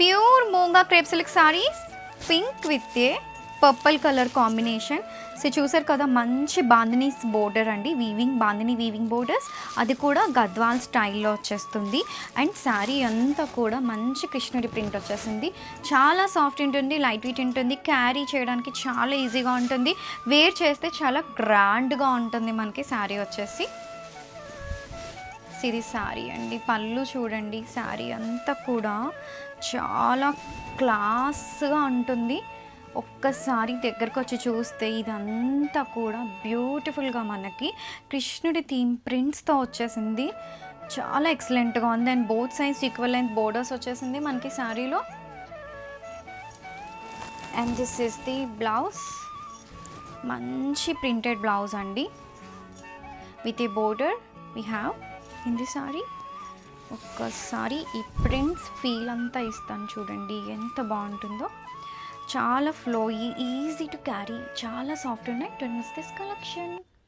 Pure మూంగా crepe silk saris, pink with a purple colour combination. So చూసారు కదా, మంచి bandhani border అండి, బాందినీ వీవింగ్ బోర్డర్స్, అది కూడా గద్వాల్ స్టైల్లో వచ్చేస్తుంది. అండ్ శారీ అంతా కూడా మంచి కృష్ణుడి ప్రింట్ వచ్చేసింది. చాలా సాఫ్ట్ ఉంటుంది, లైట్ వెయిట్ ఉంటుంది, క్యారీ చేయడానికి చాలా ఈజీగా ఉంటుంది, వేర్ చేస్తే చాలా గ్రాండ్గా ఉంటుంది మనకి శారీ వచ్చేసి. ఇది శారీ అండి, పళ్ళు చూడండి, శారీ అంతా కూడా చాలా క్లాస్గా ఉంటుంది. ఒక్కసారి దగ్గరకు వచ్చి చూస్తే ఇదంతా కూడా బ్యూటిఫుల్గా మనకి కృష్ణుడి థీమ్ ప్రింట్స్తో వచ్చేసింది. చాలా ఎక్సలెంట్గా ఉంది. And both sides equal length borders వచ్చేసింది మనకి శారీలో. And this is the blouse, మంచి ప్రింటెడ్ బ్లౌజ్ అండి with a border we have in the sorry. ఒక్కసారి ఈ ప్రింట్స్ ఫీల్ అంతా ఇస్తాను చూడండి, ఎంత బాగుంటుందో. చాలా ఫ్లోయీ, ఈజీ టు క్యారీ, చాలా సాఫ్ట్ ఉన్నాయి. Don't miss this collection.